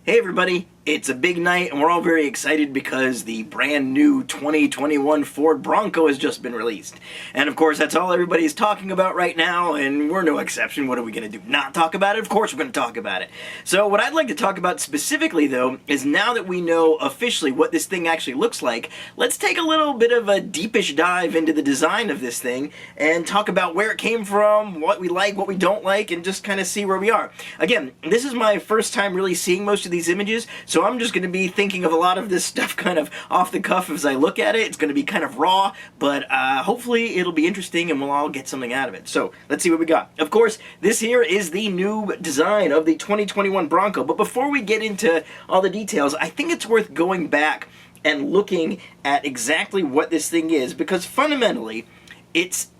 Hey everybody, it's a big night and we're all very excited because the brand new 2021 Ford Bronco has just been released. And of course that's all everybody's talking about right now, and we're no exception. What are we going to do? Not talk about it? Of course we're going to talk about it. So what I'd like to talk about specifically though is, now that we know officially what this thing actually looks like, let's take a little bit of a deepish dive into the design of this thing and talk about where it came from, what we like, what we don't like, and just kind of see where we are. Again, this is my first time really seeing most of these images, so I'm just going to be thinking of a lot of this stuff kind of off the cuff as I look at it. It's going to be kind of raw, but hopefully it'll be interesting and we'll all get something out of it. So let's see what we got. Of course, this here is the new design of the 2021 Bronco, but before we get into all the details, I think it's worth going back and looking at exactly what this thing is, because fundamentally it's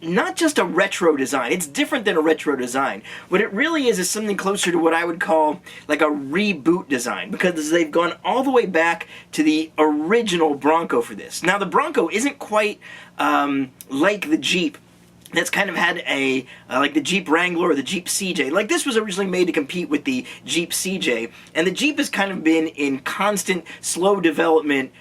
not just a retro design. It's different than a retro design. What it really is something closer to what I would call like a reboot design, because they've gone all the way back to the original Bronco for this. Now the Bronco isn't quite like the Jeep. That's kind of had a, like the Jeep Wrangler or the Jeep CJ. Like, this was originally made to compete with the Jeep CJ, and the Jeep has kind of been in constant slow development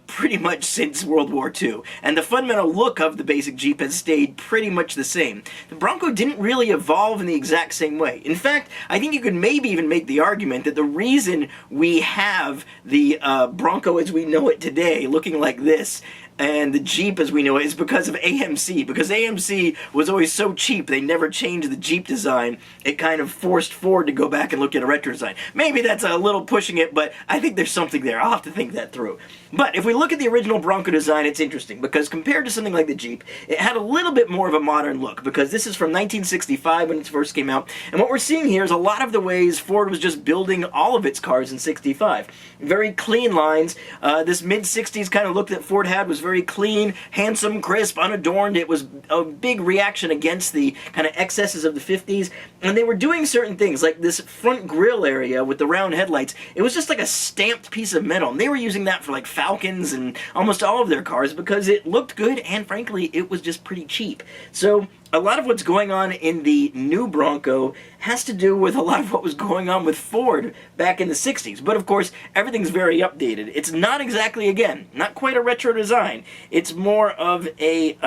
pretty much since World War II. And the fundamental look of the basic Jeep has stayed pretty much the same. The Bronco didn't really evolve in the exact same way. In fact, I think you could maybe even make the argument that the reason we have the Bronco as we know it today, looking like this, and the Jeep as we know it, is because of AMC. Because AMC was always so cheap, they never changed the Jeep design. It kind of forced Ford to go back and look at a retro design. Maybe that's a little pushing it, but I think there's something there. I'll have to think that through. But if we look at the original Bronco design, it's interesting, because compared to something like the Jeep, it had a little bit more of a modern look, because this is from 1965 when it first came out. And what we're seeing here is a lot of the ways Ford was just building all of its cars in 65. Very clean lines. This mid-60s kind of look that Ford had was very clean, handsome, crisp, unadorned. It was a big reaction against the kind of excesses of the 50s, and they were doing certain things, like this front grille area with the round headlights. It was just like a stamped piece of metal, and they were using that for like Falcons and almost all of their cars because it looked good, and frankly, it was just pretty cheap. So a lot of what's going on in the new Bronco has to do with a lot of what was going on with Ford back in the 60s. But of course, everything's very updated. It's not exactly, again, not quite a retro design. It's more of a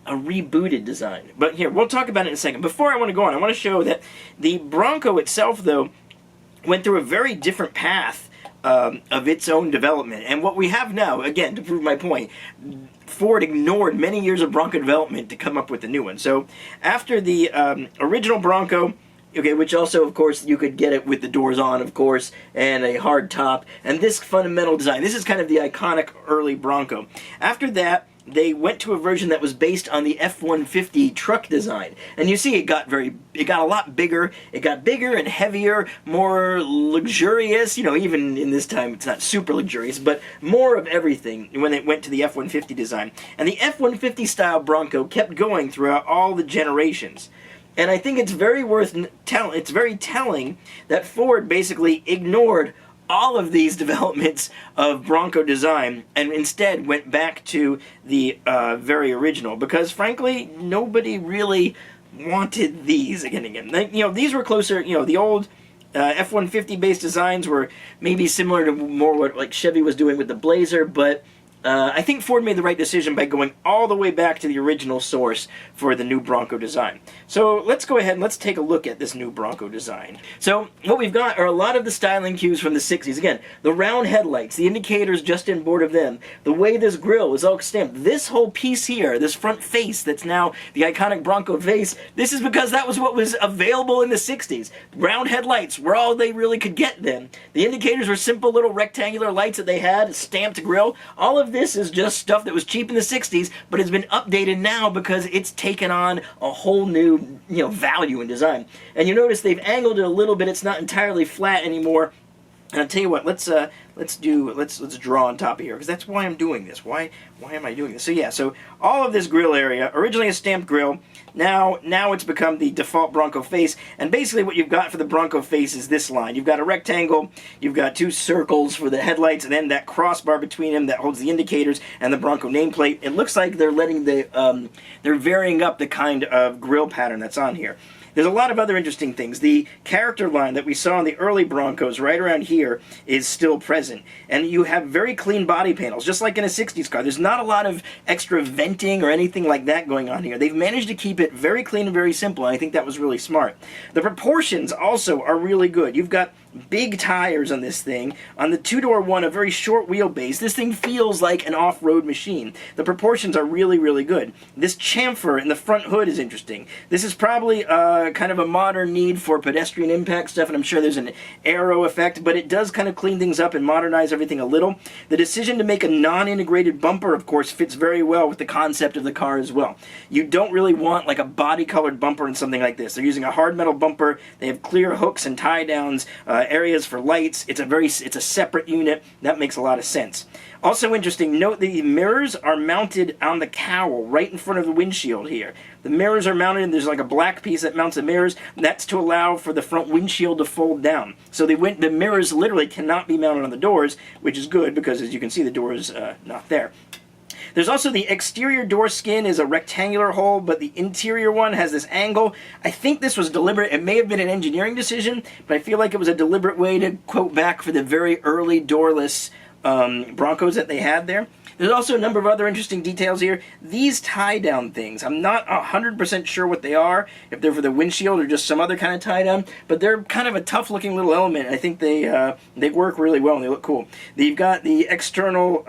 rebooted design. But here, we'll talk about it in a second. Before I want to go on, I want to show that the Bronco itself, though, went through a very different path of its own development. And what we have now, again, to prove my point, Ford ignored many years of Bronco development to come up with the new one. So after the original Bronco, okay, which also, of course, you could get it with the doors on, of course, and a hard top, and this fundamental design. This is kind of the iconic early Bronco. After that, they went to a version that was based on the F-150 truck design. And you see it got a lot bigger. It got bigger and heavier, more luxurious. You know, even in this time, it's not super luxurious, but more of everything when it went to the F-150 design. And the F-150 style Bronco kept going throughout all the generations. And I think it's very telling that Ford basically ignored all of these developments of Bronco design and instead went back to the very original, because frankly nobody really wanted these again. You know, these were closer, you know, the old F-150 based designs were maybe similar to more what like Chevy was doing with the Blazer, but I think Ford made the right decision by going all the way back to the original source for the new Bronco design. So let's go ahead and let's take a look at this new Bronco design. So what we've got are a lot of the styling cues from the 60s. Again, the round headlights, the indicators just in board of them, the way this grille is all stamped. This whole piece here, this front face that's now the iconic Bronco face, this is because that was what was available in the 60s. Round headlights were all they really could get then. The indicators were simple little rectangular lights that they had, stamped grille. All of this is just stuff that was cheap in the 60s, but it's been updated now because it's taken on a whole new, you know, value in design. And you notice they've angled it a little bit. It's not entirely flat anymore. And I'll tell you what, let's draw on top of here, because that's why I'm doing this. Why am I doing this? So yeah, so all of this grille area, originally a stamped grille, now it's become the default Bronco face, and basically what you've got for the Bronco face is this line. You've got a rectangle, you've got two circles for the headlights, and then that crossbar between them that holds the indicators and the Bronco nameplate. It looks like they're letting the, they're varying up the kind of grille pattern that's on here. There's a lot of other interesting things. The character line that we saw in the early Broncos right around here is still present. And you have very clean body panels, just like in a 60s car. There's not a lot of extra venting or anything like that going on here. They've managed to keep it very clean and very simple, and I think that was really smart. The proportions also are really good. You've got big tires on this thing. On the two-door one, a very short wheelbase. This thing feels like an off-road machine. The proportions are really, really good. This chamfer in the front hood is interesting. This is probably kind of a modern need for pedestrian impact stuff, and I'm sure there's an aero effect, but it does kind of clean things up and modernize everything a little. The decision to make a non-integrated bumper, of course, fits very well with the concept of the car as well. You don't really want like a body-colored bumper in something like this. They're using a hard metal bumper. They have clear hooks and tie-downs, areas for lights. It's a separate unit. That makes a lot of sense. Also interesting, note the mirrors are mounted on the cowl right in front of the windshield here. The mirrors are mounted, and there's like a black piece that mounts the mirrors. That's to allow for the front windshield to fold down. So the mirrors literally cannot be mounted on the doors, which is good because, as you can see, the door is not there. There's also the exterior door skin is a rectangular hole, but the interior one has this angle. I think this was deliberate. It may have been an engineering decision, but I feel like it was a deliberate way to quote back for the very early doorless Broncos that they had there. There's also a number of other interesting details here. These tie-down things, I'm not 100% sure what they are, if they're for the windshield or just some other kind of tie-down, but they're kind of a tough-looking little element. I think they work really well and they look cool. You've got the external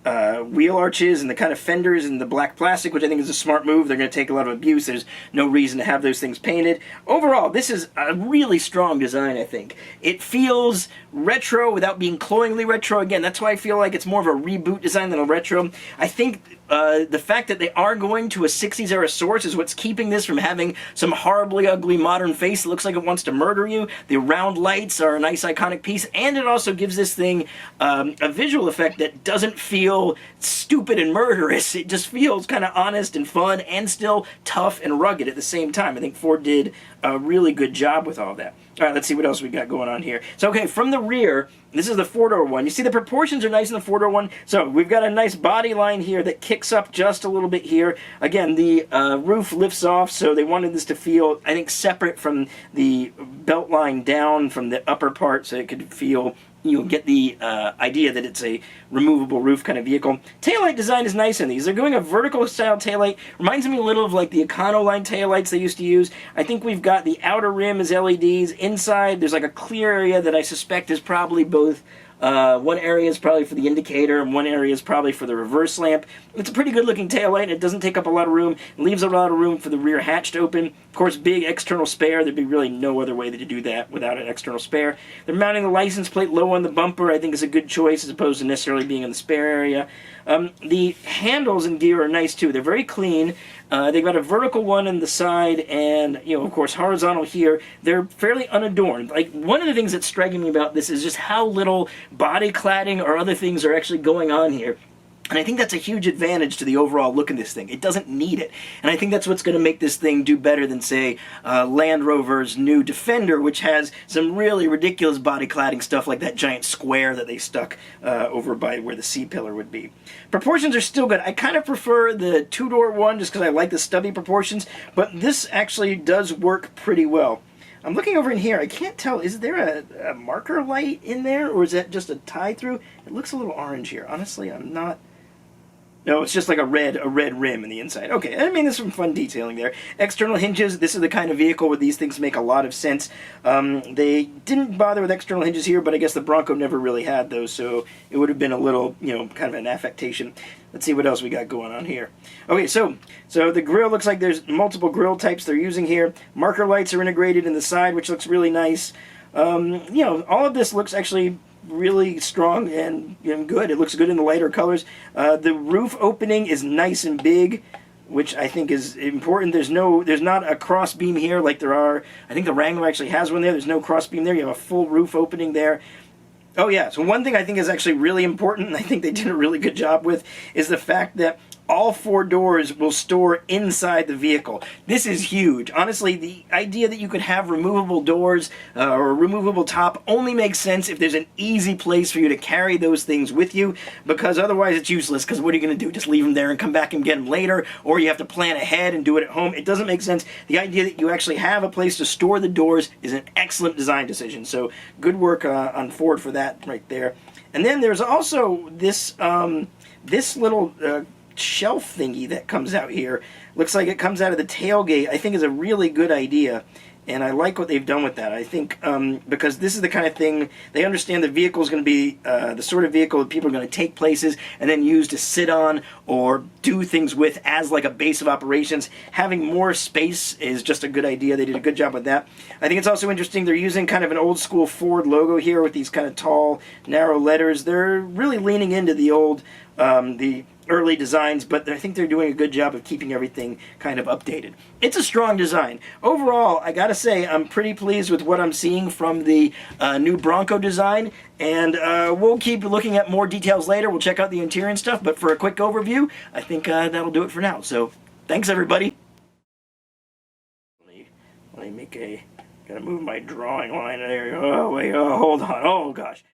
wheel arches and the kind of fenders and the black plastic, which I think is a smart move. They're going to take a lot of abuse. There's no reason to have those things painted. Overall, this is a really strong design, I think. It feels retro without being cloyingly retro. Again, that's why I feel like it's more of a reboot design than a retro. I think the fact that they are going to a 60s era source is what's keeping this from having some horribly ugly modern face that looks like it wants to murder you. The round lights are a nice iconic piece, and it also gives this thing a visual effect that doesn't feel stupid and murderous. It just feels kind of honest and fun and still tough and rugged at the same time. I think Ford did a really good job with all that. All right, let's see what else we got going on here. So, okay, from the rear, this is the four-door one. You see the proportions are nice in the four-door one. So we've got a nice body line here that kicks up just a little bit here. Again, the roof lifts off, so they wanted this to feel, I think, separate from the belt line down from the upper part, so it could feel, you'll get the idea that it's a removable roof kind of vehicle. Taillight design is nice in these. They're going a vertical style taillight. Reminds me a little of like the Econoline taillights they used to use. I think we've got the outer rim is LEDs. Inside, there's like a clear area that I suspect is probably both one area is probably for the indicator, and one area is probably for the reverse lamp. It's a pretty good looking taillight. It doesn't take up a lot of room. It leaves a lot of room for the rear hatch to open. Of course, big external spare. There'd be really no other way to do that without an external spare. They're mounting the license plate low on the bumper. I think is a good choice as opposed to necessarily being in the spare area. The handles and gear are nice too. They're very clean. They've got a vertical one in the side and, of course, horizontal here. They're fairly unadorned. Like, one of the things that's striking me about this is just how little body cladding or other things are actually going on here. And I think that's a huge advantage to the overall look of this thing. It doesn't need it. And I think that's what's going to make this thing do better than, say, Land Rover's new Defender, which has some really ridiculous body cladding stuff like that giant square that they stuck over by where the C-pillar would be. Proportions are still good. I kind of prefer the two-door one just because I like the stubby proportions, but this actually does work pretty well. I'm looking over in here. I can't tell. Is there a marker light in there, or is that just a tie-through? It looks a little orange here. Honestly, I'm not... No, it's just like a red rim in the inside. Okay, I mean, there's some fun detailing there. External hinges, this is the kind of vehicle where these things make a lot of sense. They didn't bother with external hinges here, but I guess the Bronco never really had those, so it would have been a little, kind of an affectation. Let's see what else we got going on here. Okay, so the grille looks like there's multiple grille types they're using here. Marker lights are integrated in the side, which looks really nice. All of this looks actually really strong and good. It looks good in the lighter colors. The roof opening is nice and big, which I think is important. There's not a cross beam here like there are. I think the Wrangler actually has one there. There's no cross beam there. You have a full roof opening there. Oh yeah, so one thing I think is actually really important, and I think they did a really good job with, is the fact that all 4 doors will store inside the vehicle. This is huge. Honestly, the idea that you could have removable doors or a removable top only makes sense if there's an easy place for you to carry those things with you, because otherwise it's useless, because what are you going to do? Just leave them there and come back and get them later, or you have to plan ahead and do it at home. It doesn't make sense. The idea that you actually have a place to store the doors is an excellent design decision, so good work on Ford for that right there. And then there's also this, this little shelf thingy that comes out here. Looks like it comes out of the tailgate. I think is a really good idea, and I like what they've done with that. I think because this is the kind of thing, they understand the vehicle is going to be the sort of vehicle that people are going to take places and then use to sit on or do things with as like a base of operations. Having more space is just a good idea. They did a good job with that. I think it's also interesting they're using kind of an old school Ford logo here with these kind of tall, narrow letters. They're really leaning into the old, the early designs, but I think they're doing a good job of keeping everything kind of updated. It's a strong design. Overall, I gotta say, I'm pretty pleased with what I'm seeing from the new Bronco design, and we'll keep looking at more details later. We'll check out the interior and stuff, but for a quick overview, I think that'll do it for now. So, thanks everybody. Let me make a, gotta move my drawing line there. Oh, wait, oh, hold on, oh gosh.